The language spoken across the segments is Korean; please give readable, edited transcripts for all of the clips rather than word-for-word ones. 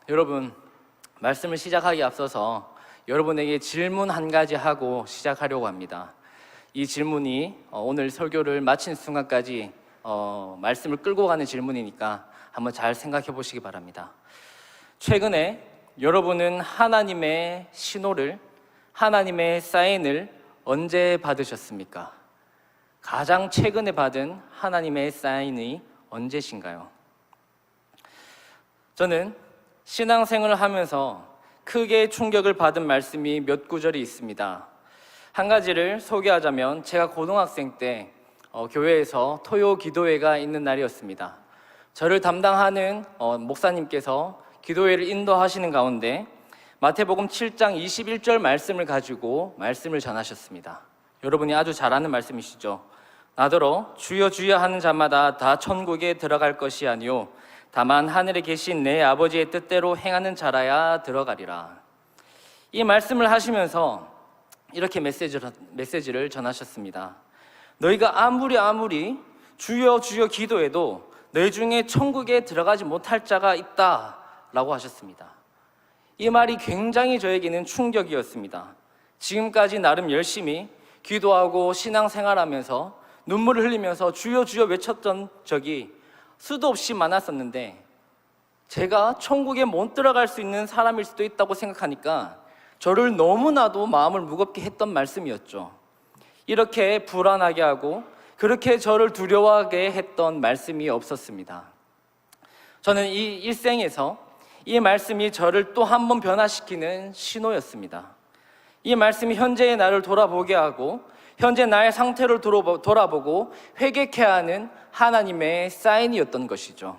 여러분, 말씀을 시작하기 앞서서 여러분에게 질문 한 가지 하고 시작하려고 합니다. 이 질문이 오늘 설교를 마친 순간까지 말씀을 끌고 가는 질문이니까 한번 잘 생각해 보시기 바랍니다. 최근에 여러분은 하나님의 신호를, 하나님의 사인을 언제 받으셨습니까? 가장 최근에 받은 하나님의 사인이 언제신가요? 저는 신앙생활을 하면서 크게 충격을 받은 말씀이 몇 구절이 있습니다. 한 가지를 소개하자면 제가 고등학생 때 교회에서 토요 기도회가 있는 날이었습니다. 저를 담당하는 목사님께서 기도회를 인도하시는 가운데 마태복음 7장 21절 말씀을 가지고 말씀을 전하셨습니다. 여러분이 아주 잘 아는 말씀이시죠. 나더러 주여 주여 하는 자마다 다 천국에 들어갈 것이 아니요 다만 하늘에 계신 내 아버지의 뜻대로 행하는 자라야 들어가리라. 이 말씀을 하시면서 이렇게 메시지를 전하셨습니다. 너희가 아무리 주여 주여 기도해도 너희 중에 천국에 들어가지 못할 자가 있다라고 하셨습니다. 이 말이 굉장히 저에게는 충격이었습니다. 지금까지 나름 열심히 기도하고 신앙생활하면서 눈물을 흘리면서 주여 주여 외쳤던 적이 수도 없이 많았었는데 제가 천국에 못 들어갈 수 있는 사람일 수도 있다고 생각하니까 저를 너무나도 마음을 무겁게 했던 말씀이었죠. 이렇게 불안하게 하고 그렇게 저를 두려워하게 했던 말씀이 없었습니다. 저는 이 일생에서 이 말씀이 저를 또 한 번 변화시키는 신호였습니다. 이 말씀이 현재의 나를 돌아보게 하고 현재 나의 상태를 돌아보고 회개케 하는 하나님의 사인이었던 것이죠.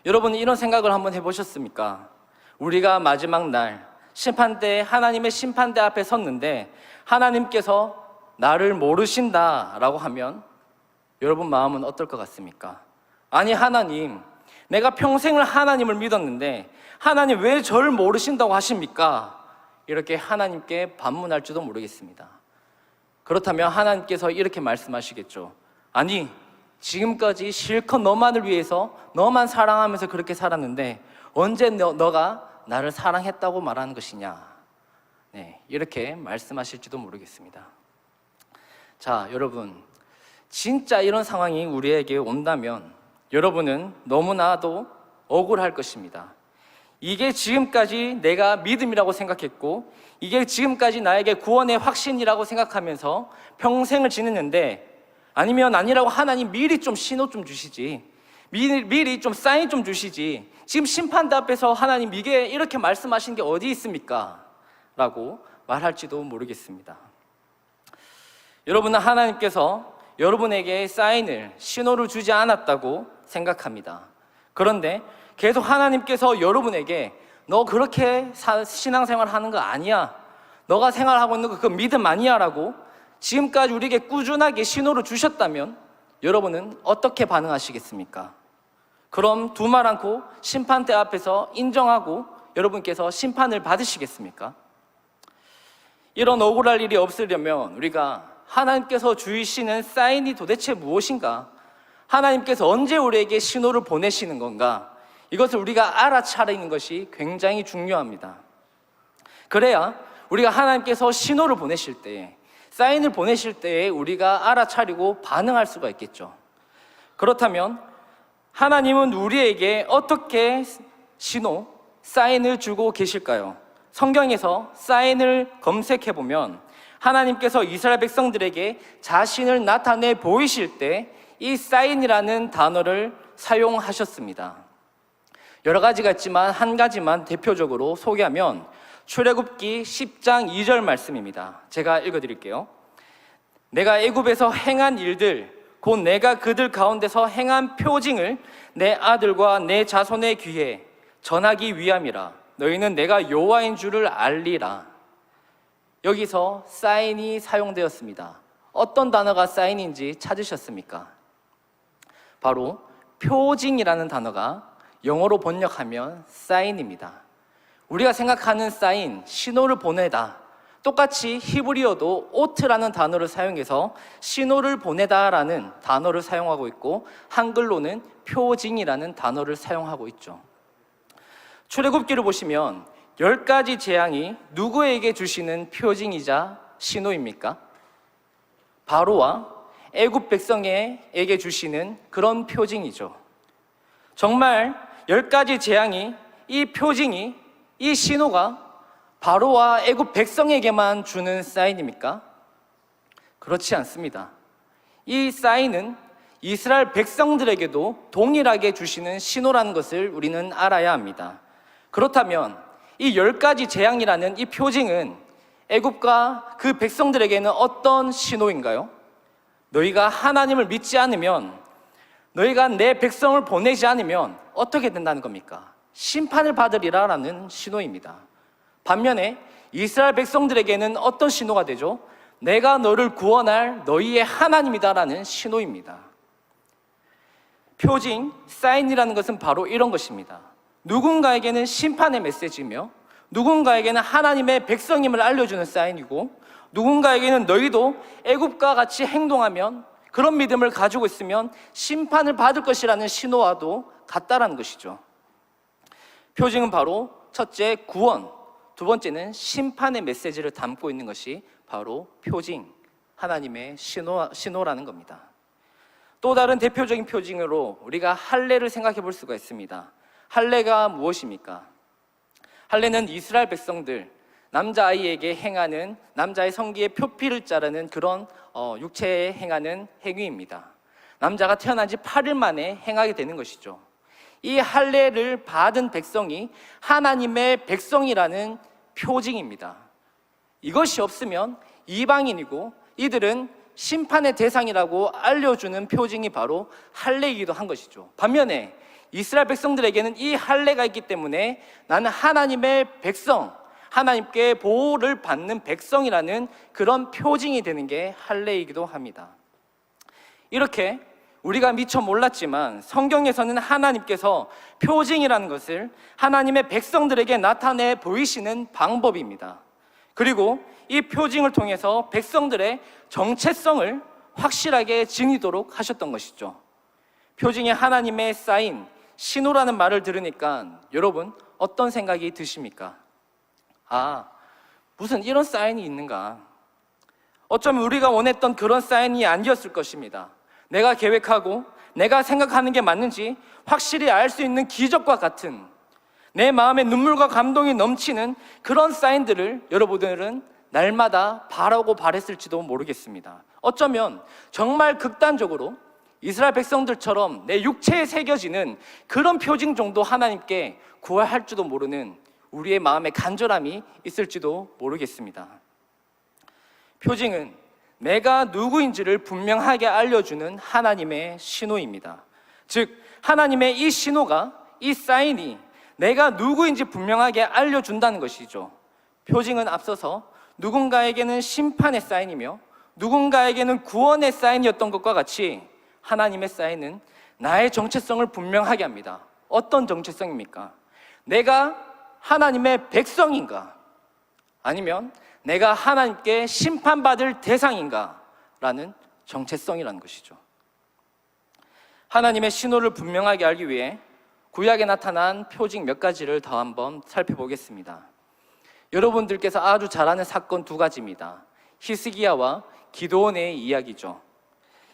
여러분은 이런 생각을 한번 해보셨습니까? 우리가 마지막 날 심판대, 하나님의 심판대 앞에 섰는데 하나님께서 나를 모르신다라고 하면 여러분 마음은 어떨 것 같습니까? 아니 하나님, 내가 평생을 하나님을 믿었는데 하나님 왜 저를 모르신다고 하십니까? 이렇게 하나님께 반문할지도 모르겠습니다. 그렇다면 하나님께서 이렇게 말씀하시겠죠. 아니, 지금까지 실컷 너만을 위해서 너만 사랑하면서 그렇게 살았는데 언제 너가 나를 사랑했다고 말하는 것이냐? 네, 이렇게 말씀하실지도 모르겠습니다. 자, 여러분, 진짜 이런 상황이 우리에게 온다면 여러분은 너무나도 억울할 것입니다. 이게 지금까지 내가 믿음이라고 생각했고 이게 지금까지 나에게 구원의 확신이라고 생각하면서 평생을 지냈는데 아니면 아니라고 하나님 미리 좀 신호 좀 주시지, 미리 좀 사인 좀 주시지, 지금 심판대 앞에서 하나님 이게 이렇게 말씀하신 게 어디 있습니까? 라고 말할지도 모르겠습니다. 여러분은 하나님께서 여러분에게 사인을, 신호를 주지 않았다고 생각합니다. 그런데 계속 하나님께서 여러분에게 너 그렇게 신앙생활 하는 거 아니야, 너가 생활하고 있는 거 그거 믿음 아니야 라고 지금까지 우리에게 꾸준하게 신호를 주셨다면 여러분은 어떻게 반응하시겠습니까? 그럼 두말 않고 심판대 앞에서 인정하고 여러분께서 심판을 받으시겠습니까? 이런 억울할 일이 없으려면 우리가 하나님께서 주시는 사인이 도대체 무엇인가, 하나님께서 언제 우리에게 신호를 보내시는 건가, 이것을 우리가 알아차리는 것이 굉장히 중요합니다. 그래야 우리가 하나님께서 신호를 보내실 때에, 사인을 보내실 때에 우리가 알아차리고 반응할 수가 있겠죠. 그렇다면 하나님은 우리에게 어떻게 신호, 사인을 주고 계실까요? 성경에서 사인을 검색해보면 하나님께서 이스라엘 백성들에게 자신을 나타내 보이실 때 이 사인이라는 단어를 사용하셨습니다. 여러 가지가 있지만 한 가지만 대표적으로 소개하면 출애굽기 10장 2절 말씀입니다. 제가 읽어드릴게요. 내가 애굽에서 행한 일들 곧 내가 그들 가운데서 행한 표징을 내 아들과 내 자손의 귀에 전하기 위함이라. 너희는 내가 여호와인 줄을 알리라. 여기서 사인이 사용되었습니다. 어떤 단어가 사인인지 찾으셨습니까? 바로 표징이라는 단어가 영어로 번역하면 사인입니다. 우리가 생각하는 사인, 신호를 보내다, 똑같이 히브리어도 오트라는 단어를 사용해서 신호를 보내다라는 단어를 사용하고 있고 한글로는 표징이라는 단어를 사용하고 있죠. 출애굽기를 보시면 10가지 재앙이 누구에게 주시는 표징이자 신호입니까? 바로와 애굽 백성에게 주시는 그런 표징이죠. 정말 10가지 재앙이, 이 표징이, 이 신호가 바로와 애굽 백성에게만 주는 사인입니까? 그렇지 않습니다. 이 사인은 이스라엘 백성들에게도 동일하게 주시는 신호라는 것을 우리는 알아야 합니다. 그렇다면 이 10가지 재앙이라는 이 표징은 애굽과 그 백성들에게는 어떤 신호인가요? 너희가 하나님을 믿지 않으면, 너희가 내 백성을 보내지 않으면 어떻게 된다는 겁니까? 심판을 받으리라라는 신호입니다. 반면에 이스라엘 백성들에게는 어떤 신호가 되죠? 내가 너를 구원할 너희의 하나님이다라는 신호입니다. 표징, 사인이라는 것은 바로 이런 것입니다. 누군가에게는 심판의 메시지이며 누군가에게는 하나님의 백성임을 알려주는 사인이고, 누군가에게는 너희도 애굽과 같이 행동하면, 그런 믿음을 가지고 있으면 심판을 받을 것이라는 신호와도 같다라는 것이죠. 표징은 바로 첫째, 구원, 두 번째는 심판의 메시지를 담고 있는 것이 바로 표징, 하나님의 신호라는 겁니다. 또 다른 대표적인 표징으로 우리가 할례를 생각해 볼 수가 있습니다. 할례가 무엇입니까? 할례는 이스라엘 백성들, 남자아이에게 행하는, 남자의 성기에 표피를 자르는 그런 육체에 행하는 행위입니다. 남자가 태어난 지 8일 만에 행하게 되는 것이죠. 이 할례를 받은 백성이 하나님의 백성이라는 표징입니다. 이것이 없으면 이방인이고 이들은 심판의 대상이라고 알려주는 표징이 바로 할례이기도 한 것이죠. 반면에 이스라엘 백성들에게는 이 할례가 있기 때문에 나는 하나님의 백성, 하나님께 보호를 받는 백성이라는 그런 표징이 되는 게 할례이기도 합니다. 이렇게 우리가 미처 몰랐지만 성경에서는 하나님께서 표징이라는 것을 하나님의 백성들에게 나타내 보이시는 방법입니다. 그리고 이 표징을 통해서 백성들의 정체성을 확실하게 지니도록 하셨던 것이죠. 표징이 하나님의 사인, 신호라는 말을 들으니까 여러분 어떤 생각이 드십니까? 무슨 이런 사인이 있는가? 어쩌면 우리가 원했던 그런 사인이 아니었을 것입니다. 내가 계획하고 내가 생각하는 게 맞는지 확실히 알 수 있는 기적과 같은, 내 마음에 눈물과 감동이 넘치는 그런 사인들을 여러분들은 날마다 바라고 바랬을지도 모르겠습니다. 어쩌면 정말 극단적으로 이스라엘 백성들처럼 내 육체에 새겨지는 그런 표징 정도 하나님께 구할지도 모르는 우리의 마음에 간절함이 있을지도 모르겠습니다. 표징은 내가 누구인지를 분명하게 알려주는 하나님의 신호입니다. 즉 하나님의 이 신호가, 이 사인이 내가 누구인지 분명하게 알려준다는 것이죠. 표징은 앞서서 누군가에게는 심판의 사인이며 누군가에게는 구원의 사인이었던 것과 같이 하나님의 사인은 나의 정체성을 분명하게 합니다. 어떤 정체성입니까? 내가 하나님의 백성인가? 아니면 내가 하나님께 심판받을 대상인가? 라는 정체성이라는 것이죠. 하나님의 신호를 분명하게 알기 위해 구약에 나타난 표징 몇 가지를 더 한번 살펴보겠습니다. 여러분들께서 아주 잘 아는 사건 두 가지입니다. 히스기야와 기드온의 이야기죠.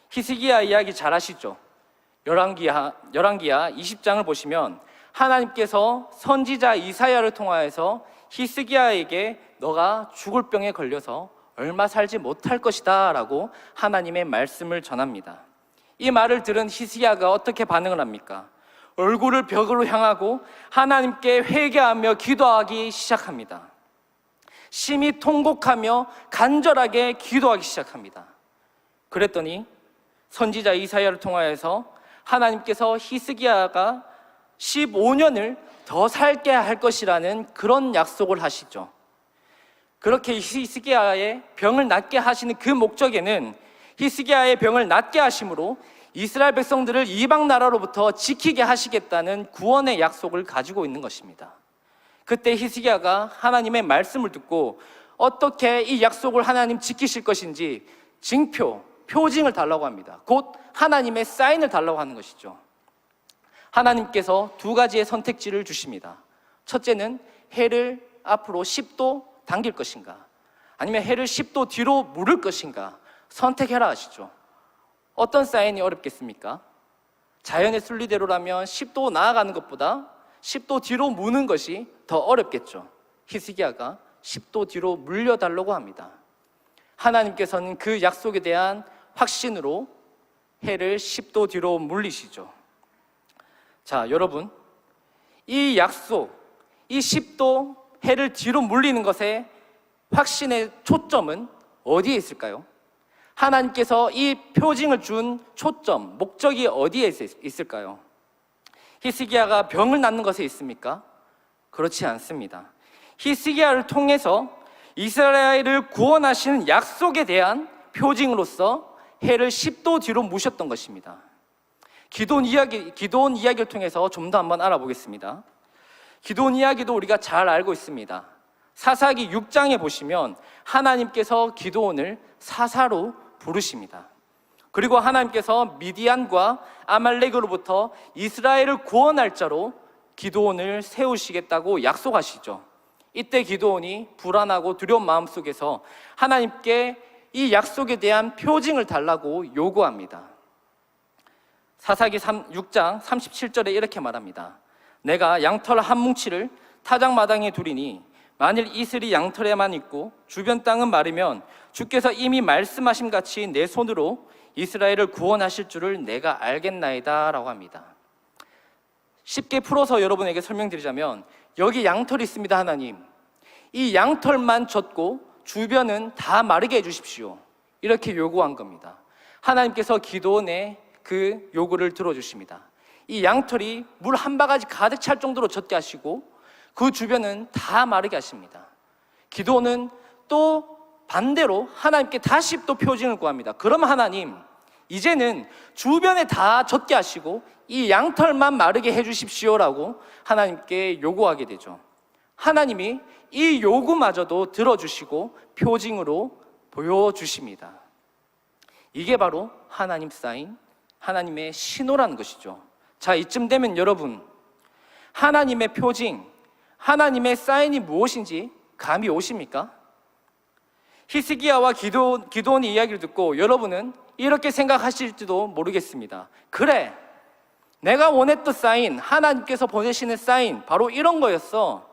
히스기야 이야기 잘 아시죠? 열왕기야 20장을 보시면 하나님께서 선지자 이사야를 통하여서 히스기야에게 너가 죽을 병에 걸려서 얼마 살지 못할 것이다 라고 하나님의 말씀을 전합니다. 이 말을 들은 히스기야가 어떻게 반응을 합니까? 얼굴을 벽으로 향하고 하나님께 회개하며 기도하기 시작합니다. 심히 통곡하며 간절하게 기도하기 시작합니다. 그랬더니 선지자 이사야를 통하여서 하나님께서 히스기야가 15년을 더 살게 할 것이라는 그런 약속을 하시죠. 그렇게 히스기야의 병을 낫게 하시는 그 목적에는 히스기야의 병을 낫게 하심으로 이스라엘 백성들을 이방 나라로부터 지키게 하시겠다는 구원의 약속을 가지고 있는 것입니다. 그때 히스기야가 하나님의 말씀을 듣고 어떻게 이 약속을 하나님 지키실 것인지 징표, 표징을 달라고 합니다. 곧 하나님의 사인을 달라고 하는 것이죠. 하나님께서 두 가지의 선택지를 주십니다. 첫째는 해를 앞으로 10도 당길 것인가, 아니면 해를 10도 뒤로 물을 것인가 선택해라 하시죠. 어떤 사인이 어렵겠습니까? 자연의 순리대로라면 10도 나아가는 것보다 10도 뒤로 무는 것이 더 어렵겠죠. 히스기야가 10도 뒤로 물려달라고 합니다. 하나님께서는 그 약속에 대한 확신으로 해를 10도 뒤로 물리시죠. 자, 여러분, 이 약속, 이 10도 해를 뒤로 물리는 것의 확신의 초점은 어디에 있을까요? 하나님께서 이 표징을 준 초점, 목적이 어디에 있을까요? 히스기야가 병을 낫는 것에 있습니까? 그렇지 않습니다. 히스기야를 통해서 이스라엘을 구원하시는 약속에 대한 표징으로서 해를 10도 뒤로 무셨던 것입니다. 기도원 이야기를 통해서 좀 더 한번 알아보겠습니다. 기도원 이야기도 우리가 잘 알고 있습니다. 사사기 6장에 보시면 하나님께서 기도원을 사사로 부르십니다. 그리고 하나님께서 미디안과 아말렉으로부터 이스라엘을 구원할 자로 기도원을 세우시겠다고 약속하시죠. 이때 기도원이 불안하고 두려운 마음 속에서 하나님께 이 약속에 대한 표징을 달라고 요구합니다. 사사기 6장 37절에 이렇게 말합니다. 내가 양털 한 뭉치를 타작마당에 두리니 만일 이슬이 양털에만 있고 주변 땅은 마르면 주께서 이미 말씀하신 같이 내 손으로 이스라엘을 구원하실 줄을 내가 알겠나이다 라고 합니다. 쉽게 풀어서 여러분에게 설명드리자면, 여기 양털이 있습니다. 하나님, 이 양털만 젖고 주변은 다 마르게 해주십시오, 이렇게 요구한 겁니다. 하나님께서 기도원의 그 요구를 들어주십니다. 이 양털이 물 한 바가지 가득 찰 정도로 젖게 하시고 그 주변은 다 마르게 하십니다. 기도원은 또 반대로 하나님께 다시 또 표징을 구합니다. 그럼 하나님, 이제는 주변에 다 젖게 하시고 이 양털만 마르게 해주십시오라고 하나님께 요구하게 되죠. 하나님이 이 요구마저도 들어주시고 표징으로 보여주십니다. 이게 바로 하나님 사인, 하나님의 신호라는 것이죠. 자, 이쯤 되면 여러분, 하나님의 표징, 하나님의 사인이 무엇인지 감이 오십니까? 히스기야와 기도원의 이야기를 듣고 여러분은 이렇게 생각하실지도 모르겠습니다. 그래, 내가 원했던 사인, 하나님께서 보내시는 사인, 바로 이런 거였어.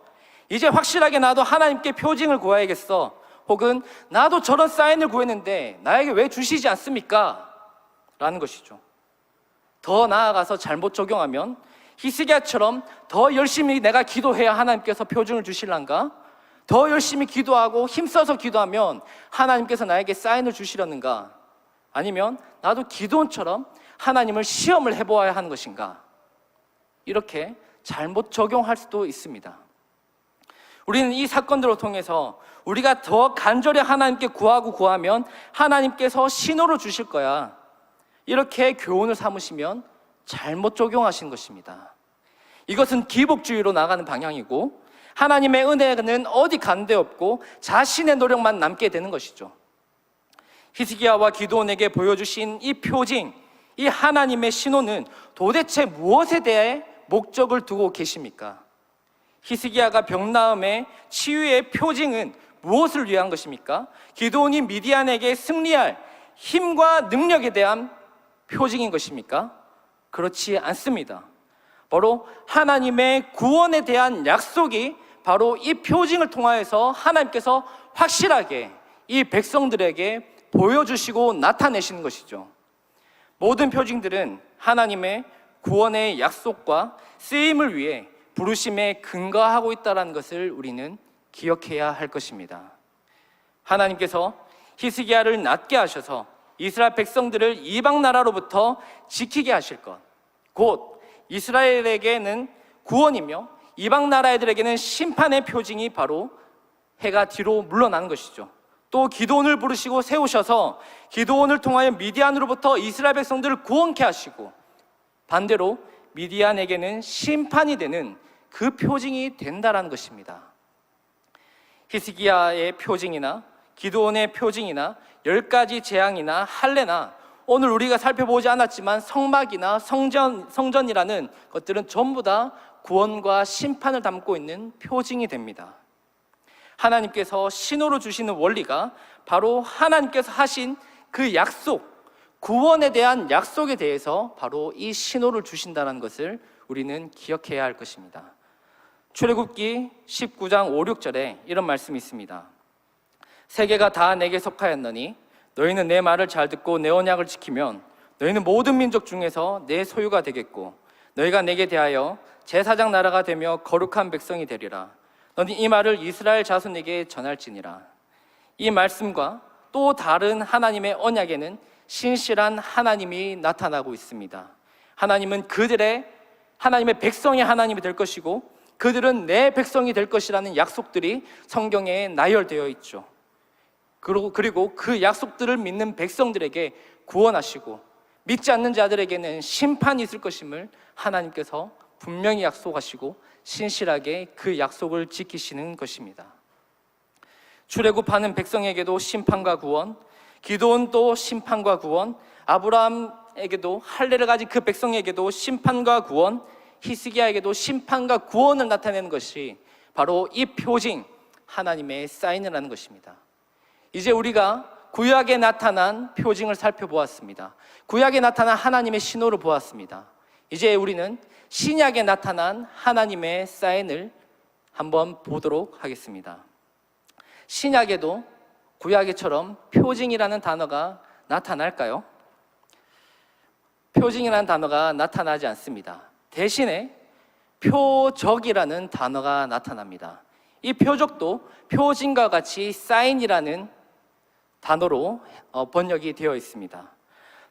이제 확실하게 나도 하나님께 표징을 구해야겠어. 혹은 나도 저런 사인을 구했는데 나에게 왜 주시지 않습니까? 라는 것이죠. 더 나아가서 잘못 적용하면 히스기야처럼 더 열심히 내가 기도해야 하나님께서 표징을 주실란가? 더 열심히 기도하고 힘써서 기도하면 하나님께서 나에게 사인을 주시려는가? 아니면 나도 기도원처럼 하나님을 시험을 해보아야 하는 것인가? 이렇게 잘못 적용할 수도 있습니다. 우리는 이 사건들을 통해서 우리가 더 간절히 하나님께 구하면 하나님께서 신호를 주실 거야, 이렇게 교훈을 삼으시면 잘못 적용하신 것입니다. 이것은 기복주의로 나가는 방향이고, 하나님의 은혜는 어디 간 데 없고 자신의 노력만 남게 되는 것이죠. 히스기야와 기도원에게 보여주신 이 표징, 이 하나님의 신호는 도대체 무엇에 대해 목적을 두고 계십니까? 히스기야가 병나음의 치유의 표징은 무엇을 위한 것입니까? 기도원이 미디안에게 승리할 힘과 능력에 대한 표징인 것입니까? 그렇지 않습니다. 바로 하나님의 구원에 대한 약속이 바로 이 표징을 통하여서 하나님께서 확실하게 이 백성들에게 보여주시고 나타내시는 것이죠. 모든 표징들은 하나님의 구원의 약속과 쓰임을 위해 부르심에 근거하고 있다는 것을 우리는 기억해야 할 것입니다. 하나님께서 히스기야를 낫게 하셔서 이스라엘 백성들을 이방 나라로부터 지키게 하실 것, 곧 이스라엘에게는 구원이며 이방 나라 애들에게는 심판의 표징이 바로 해가 뒤로 물러나는 것이죠. 또 기도원을 부르시고 세우셔서 기도원을 통하여 미디안으로부터 이스라엘 백성들을 구원케 하시고, 반대로 미디안에게는 심판이 되는 그 표징이 된다라는 것입니다. 히스기야의 표징이나 기도원의 표징이나 10가지 재앙이나 할례나 오늘 우리가 살펴보지 않았지만 성막이나 성전이라는 것들은 전부 다 구원과 심판을 담고 있는 표징이 됩니다. 하나님께서 신호로 주시는 원리가 바로 하나님께서 하신 그 약속, 구원에 대한 약속에 대해서 바로 이 신호를 주신다는 것을 우리는 기억해야 할 것입니다. 출애굽기 19장 5, 6절에 이런 말씀이 있습니다. 세계가 다 내게 속하였느니 너희는 내 말을 잘 듣고 내 언약을 지키면 너희는 모든 민족 중에서 내 소유가 되겠고 너희가 내게 대하여 제사장 나라가 되며 거룩한 백성이 되리라. 너는 이 말을 이스라엘 자손에게 전할지니라. 이 말씀과 또 다른 하나님의 언약에는 신실한 하나님이 나타나고 있습니다. 하나님은 하나님의 백성의 하나님이 될 것이고 그들은 내 백성이 될 것이라는 약속들이 성경에 나열되어 있죠. 그리고 그 약속들을 믿는 백성들에게 구원하시고 믿지 않는 자들에게는 심판이 있을 것임을 하나님께서 분명히 약속하시고 신실하게 그 약속을 지키시는 것입니다. 출애굽하는 백성에게도 심판과 구원, 기도원도 심판과 구원, 아브라함에게도 할례를 가진 그 백성에게도 심판과 구원, 히스기야에게도 심판과 구원을 나타내는 것이 바로 이 표징, 하나님의 사인을 하는 것입니다. 이제 우리가 구약에 나타난 표징을 살펴보았습니다. 구약에 나타난 하나님의 신호를 보았습니다. 이제 우리는 신약에 나타난 하나님의 사인을 한번 보도록 하겠습니다. 신약에도 구약에처럼 표징이라는 단어가 나타날까요? 표징이라는 단어가 나타나지 않습니다. 대신에 표적이라는 단어가 나타납니다. 이 표적도 표징과 같이 사인이라는 단어로 번역이 되어 있습니다.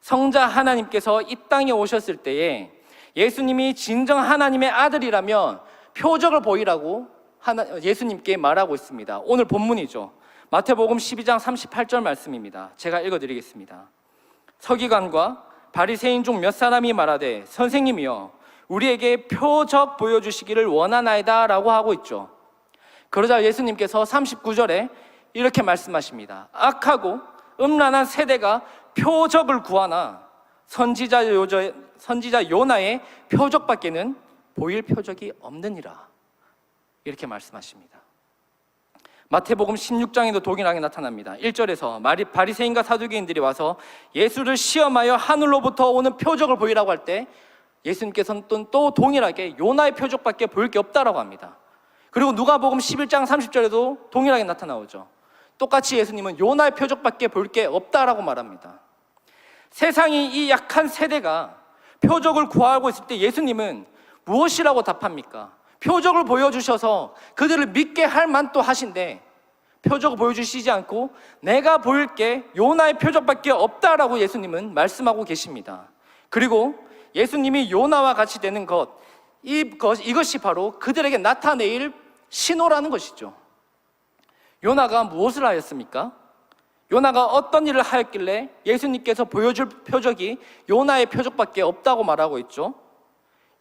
성자 하나님께서 이 땅에 오셨을 때에 예수님이 진정 하나님의 아들이라면 표적을 보이라고 예수님께 말하고 있습니다. 오늘 본문이죠. 마태복음 12장 38절 말씀입니다. 제가 읽어드리겠습니다. 서기관과 바리새인 중 몇 사람이 말하되 선생님이여 우리에게 표적 보여주시기를 원하나이다 라고 하고 있죠. 그러자 예수님께서 39절에 이렇게 말씀하십니다. 악하고 음란한 세대가 표적을 구하나 선지자 요나의 표적밖에는 보일 표적이 없느니라. 이렇게 말씀하십니다. 마태복음 16장에도 동일하게 나타납니다. 1절에서 바리새인과 사두개인들이 와서 예수를 시험하여 하늘로부터 오는 표적을 보이라고 할 때 예수님께서는 또 동일하게 요나의 표적밖에 보일 게 없다라고 합니다. 그리고 누가복음 11장 30절에도 동일하게 나타나오죠. 똑같이 예수님은 요나의 표적밖에 볼 게 없다라고 말합니다. 세상이 이 약한 세대가 표적을 구하고 있을 때 예수님은 무엇이라고 답합니까? 표적을 보여주셔서 그들을 믿게 할 만도 하신데 표적을 보여주시지 않고 내가 보일 게 요나의 표적밖에 없다라고 예수님은 말씀하고 계십니다. 그리고 예수님이 요나와 같이 되는 이것이 바로 그들에게 나타낼 신호라는 것이죠. 요나가 무엇을 하였습니까? 요나가 어떤 일을 하였길래 예수님께서 보여줄 표적이 요나의 표적밖에 없다고 말하고 있죠?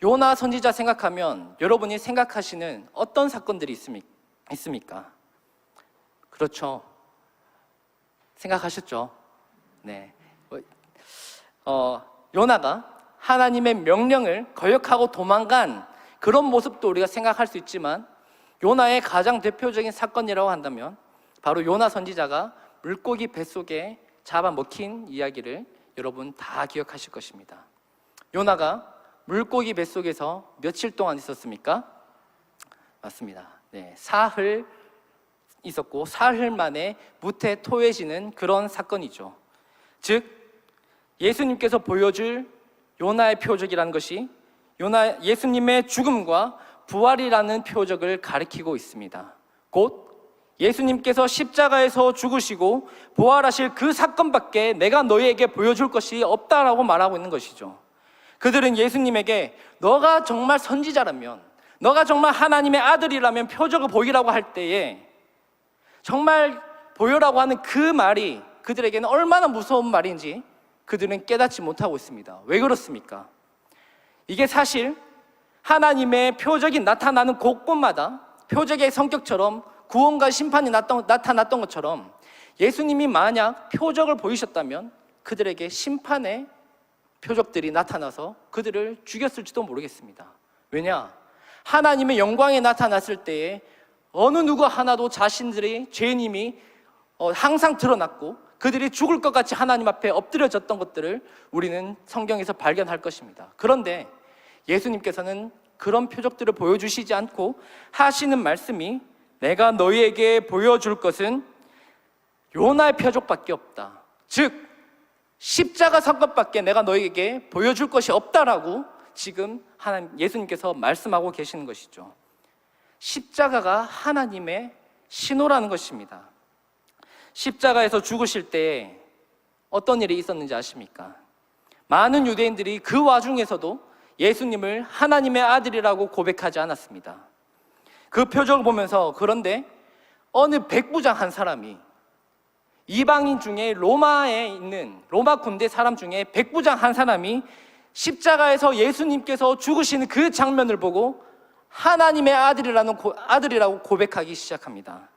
요나 선지자 생각하면 여러분이 생각하시는 어떤 사건들이 있습니까? 그렇죠. 생각하셨죠? 네. 요나가 하나님의 명령을 거역하고 도망간 그런 모습도 우리가 생각할 수 있지만 요나의 가장 대표적인 사건이라고 한다면 바로 요나 선지자가 물고기 뱃속에 잡아먹힌 이야기를 여러분 다 기억하실 것입니다. 요나가 물고기 뱃속에서 며칠 동안 있었습니까? 맞습니다. 네, 사흘 있었고 사흘 만에 무태 토해지는 그런 사건이죠. 즉 예수님께서 보여줄 요나의 표적이라는 것이 예수님의 죽음과 부활이라는 표적을 가리키고 있습니다. 곧 예수님께서 십자가에서 죽으시고 부활하실 그 사건밖에 내가 너희에게 보여줄 것이 없다라고 말하고 있는 것이죠. 그들은 예수님에게 너가 정말 선지자라면, 너가 정말 하나님의 아들이라면 표적을 보이라고 할 때에 정말 보여라고 하는 그 말이 그들에게는 얼마나 무서운 말인지 그들은 깨닫지 못하고 있습니다. 왜 그렇습니까? 이게 사실 하나님의 표적이 나타나는 곳곳마다 표적의 성격처럼 구원과 심판이 나타났던 것처럼 예수님이 만약 표적을 보이셨다면 그들에게 심판의 표적들이 나타나서 그들을 죽였을지도 모르겠습니다. 왜냐? 하나님의 영광에 나타났을 때에 어느 누구 하나도 자신들의 죄인임이 항상 드러났고 그들이 죽을 것 같이 하나님 앞에 엎드려졌던 것들을 우리는 성경에서 발견할 것입니다. 그런데 예수님께서는 그런 표적들을 보여주시지 않고 하시는 말씀이 내가 너희에게 보여줄 것은 요나의 표적밖에 없다. 즉 십자가 사건밖에 내가 너희에게 보여줄 것이 없다라고 지금 예수님께서 말씀하고 계시는 것이죠. 십자가가 하나님의 신호라는 것입니다. 십자가에서 죽으실 때 어떤 일이 있었는지 아십니까? 많은 유대인들이 그 와중에서도 예수님을 하나님의 아들이라고 고백하지 않았습니다. 그 표적을 보면서 그런데 어느 백부장 한 사람이 이방인 중에 로마에 있는 로마 군대 사람 중에 백부장 한 사람이 십자가에서 예수님께서 죽으시는 그 장면을 보고 하나님의 아들이라고 고백하기 시작합니다.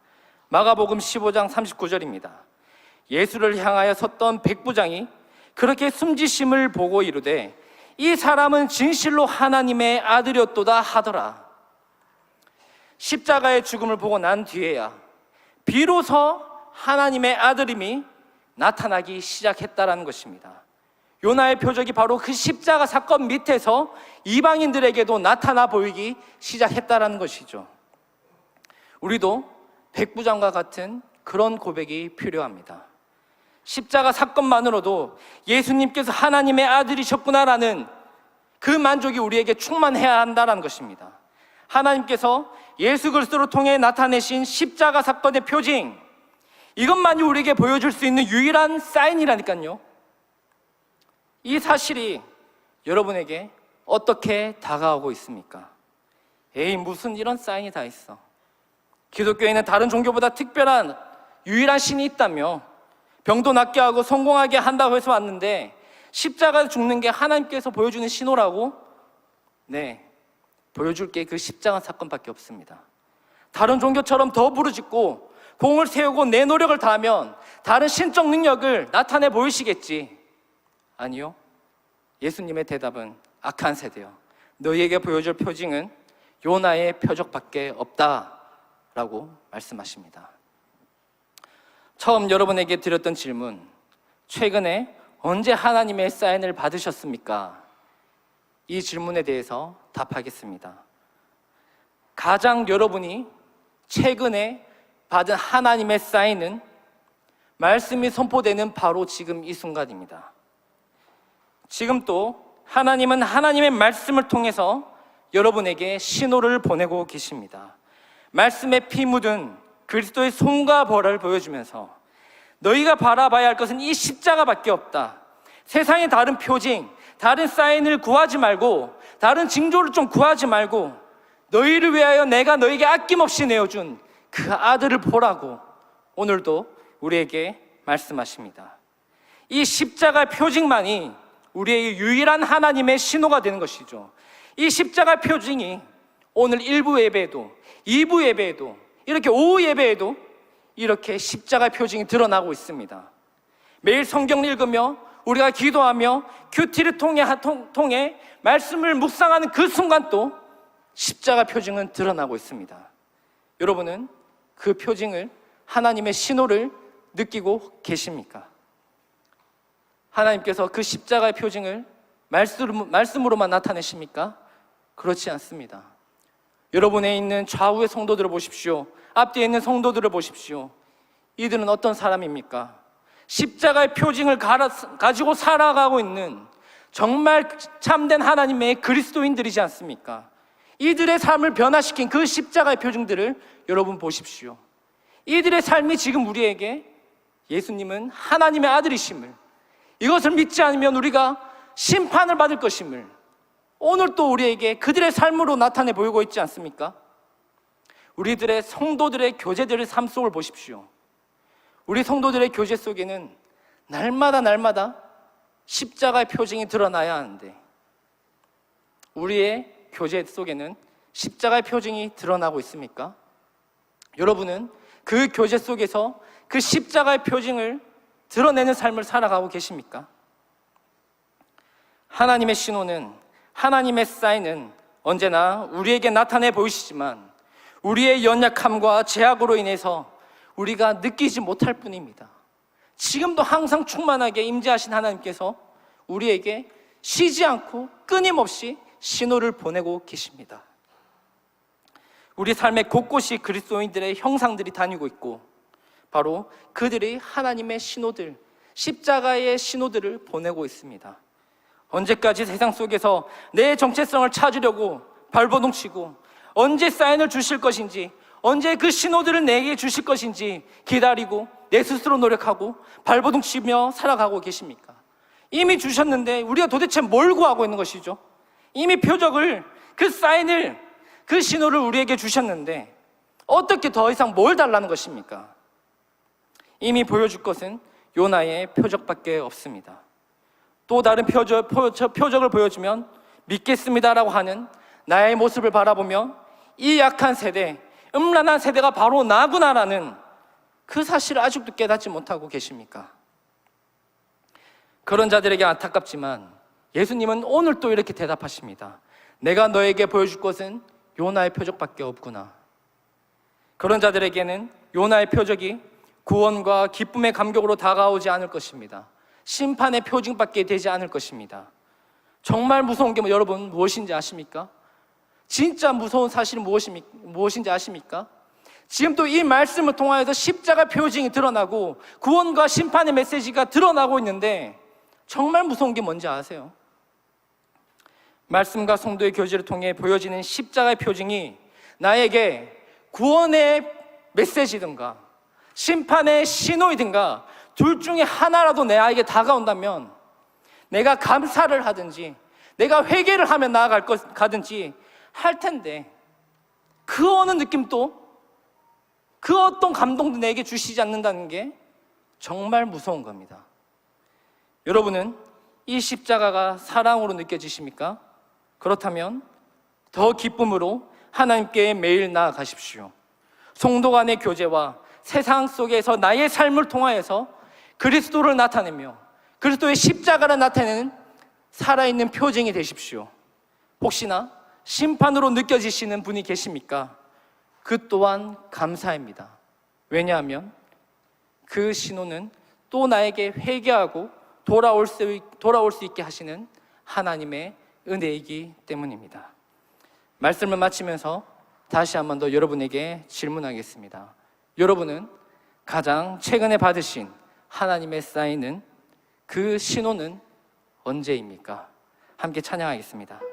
마가복음 15장 39절입니다. 예수를 향하여 섰던 백부장이 그렇게 숨지심을 보고 이르되 이 사람은 진실로 하나님의 아들이었도다 하더라. 십자가의 죽음을 보고 난 뒤에야 비로소 하나님의 아들임이 나타나기 시작했다라는 것입니다. 요나의 표적이 바로 그 십자가 사건 밑에서 이방인들에게도 나타나 보이기 시작했다라는 것이죠. 우리도 백부장과 같은 그런 고백이 필요합니다. 십자가 사건만으로도 예수님께서 하나님의 아들이셨구나라는 그 만족이 우리에게 충만해야 한다는 것입니다. 하나님께서 예수 그리스도를 통해 나타내신 십자가 사건의 표징, 이것만이 우리에게 보여줄 수 있는 유일한 사인이라니까요. 이 사실이 여러분에게 어떻게 다가오고 있습니까? 에이, 무슨 이런 사인이 다 있어. 기독교에는 다른 종교보다 특별한 유일한 신이 있다며 병도 낫게 하고 성공하게 한다고 해서 왔는데 십자가에 죽는 게 하나님께서 보여주는 신호라고? 네, 보여줄 게 그 십자가 사건밖에 없습니다. 다른 종교처럼 더 부르짖고 공을 세우고 내 노력을 다하면 다른 신적 능력을 나타내 보이시겠지. 아니요, 예수님의 대답은 악한 세대여, 너희에게 보여줄 표징은 요나의 표적밖에 없다라고 말씀하십니다. 처음 여러분에게 드렸던 질문, 최근에 언제 하나님의 사인을 받으셨습니까? 이 질문에 대해서 답하겠습니다. 가장 여러분이 최근에 받은 하나님의 사인은 말씀이 선포되는 바로 지금 이 순간입니다. 지금 또 하나님은 하나님의 말씀을 통해서 여러분에게 신호를 보내고 계십니다. 말씀에 피 묻은 그리스도의 손과 벌을 보여주면서 너희가 바라봐야 할 것은 이 십자가밖에 없다. 세상의 다른 표징, 다른 사인을 구하지 말고, 다른 징조를 좀 구하지 말고 너희를 위하여 내가 너희에게 아낌없이 내어준 그 아들을 보라고 오늘도 우리에게 말씀하십니다. 이 십자가 표징만이 우리의 유일한 하나님의 신호가 되는 것이죠. 이 십자가 표징이 오늘 1부 예배에도 2부 예배에도 이렇게 오후 예배에도 이렇게 십자가 표징이 드러나고 있습니다. 매일 성경을 읽으며 우리가 기도하며 큐티를 통해 말씀을 묵상하는 그 순간 또 십자가 표징은 드러나고 있습니다. 여러분은 그 표징을, 하나님의 신호를 느끼고 계십니까? 하나님께서 그 십자가의 표징을 말씀으로만 나타내십니까? 그렇지 않습니다. 여러분에 있는 좌우의 성도들을 보십시오. 앞뒤에 있는 성도들을 보십시오. 이들은 어떤 사람입니까? 십자가의 표징을 가지고 살아가고 있는 정말 참된 하나님의 그리스도인들이지 않습니까? 이들의 삶을 변화시킨 그 십자가의 표징들을 여러분 보십시오. 이들의 삶이 지금 우리에게 예수님은 하나님의 아들이심을, 이것을 믿지 않으면 우리가 심판을 받을 것임을 오늘 또 우리에게 그들의 삶으로 나타내 보이고 있지 않습니까? 우리들의 성도들의 교제들의 삶 속을 보십시오. 우리 성도들의 교제 속에는 날마다 십자가의 표징이 드러나야 하는데 우리의 교제 속에는 십자가의 표징이 드러나고 있습니까? 여러분은 그 교제 속에서 그 십자가의 표징을 드러내는 삶을 살아가고 계십니까? 하나님의 신호는, 하나님의 사인은 언제나 우리에게 나타내 보이시지만 우리의 연약함과 제약으로 인해서 우리가 느끼지 못할 뿐입니다. 지금도 항상 충만하게 임재하신 하나님께서 우리에게 쉬지 않고 끊임없이 신호를 보내고 계십니다. 우리 삶의 곳곳이 그리스도인들의 형상들이 다니고 있고 바로 그들이 하나님의 신호들, 십자가의 신호들을 보내고 있습니다. 언제까지 세상 속에서 내 정체성을 찾으려고 발버둥치고 언제 사인을 주실 것인지, 언제 그 신호들을 내게 주실 것인지 기다리고 내 스스로 노력하고 발버둥치며 살아가고 계십니까? 이미 주셨는데 우리가 도대체 뭘 구하고 있는 것이죠? 이미 표적을, 그 사인을, 그 신호를 우리에게 주셨는데 어떻게 더 이상 뭘 달라는 것입니까? 이미 보여줄 것은 요나의 표적밖에 없습니다. 또 다른 표적을 보여주면 믿겠습니다라고 하는 나의 모습을 바라보며 이 약한 세대, 음란한 세대가 바로 나구나라는 그 사실을 아직도 깨닫지 못하고 계십니까? 그런 자들에게 안타깝지만 예수님은 오늘 또 이렇게 대답하십니다. 내가 너에게 보여줄 것은 요나의 표적밖에 없구나. 그런 자들에게는 요나의 표적이 구원과 기쁨의 감격으로 다가오지 않을 것입니다. 심판의 표징밖에 되지 않을 것입니다. 정말 무서운 게 여러분 무엇인지 아십니까? 진짜 무서운 사실은 무엇인지 아십니까? 지금 또 이 말씀을 통하여서 십자가 표징이 드러나고 구원과 심판의 메시지가 드러나고 있는데 정말 무서운 게 뭔지 아세요? 말씀과 성도의 교제를 통해 보여지는 십자가의 표징이 나에게 구원의 메시지든가 심판의 신호이든가 둘 중에 하나라도 내게 다가온다면 내가 감사를 하든지 내가 회개를 하며 가든지 할 텐데 그 어느 느낌도 그 어떤 감동도 내게 주시지 않는다는 게 정말 무서운 겁니다. 여러분은 이 십자가가 사랑으로 느껴지십니까? 그렇다면 더 기쁨으로 하나님께 매일 나아가십시오. 성도 간의 교제와 세상 속에서 나의 삶을 통하여서 그리스도를 나타내며 그리스도의 십자가를 나타내는 살아있는 표징이 되십시오. 혹시나 심판으로 느껴지시는 분이 계십니까? 그 또한 감사입니다. 왜냐하면 그 신호는 또 나에게 회개하고 돌아올 수 있게 하시는 하나님의 은혜이기 때문입니다. 말씀을 마치면서 다시 한 번 더 여러분에게 질문하겠습니다. 여러분은 가장 최근에 받으신 하나님의 사인은 그 신호는 언제입니까? 함께 찬양하겠습니다.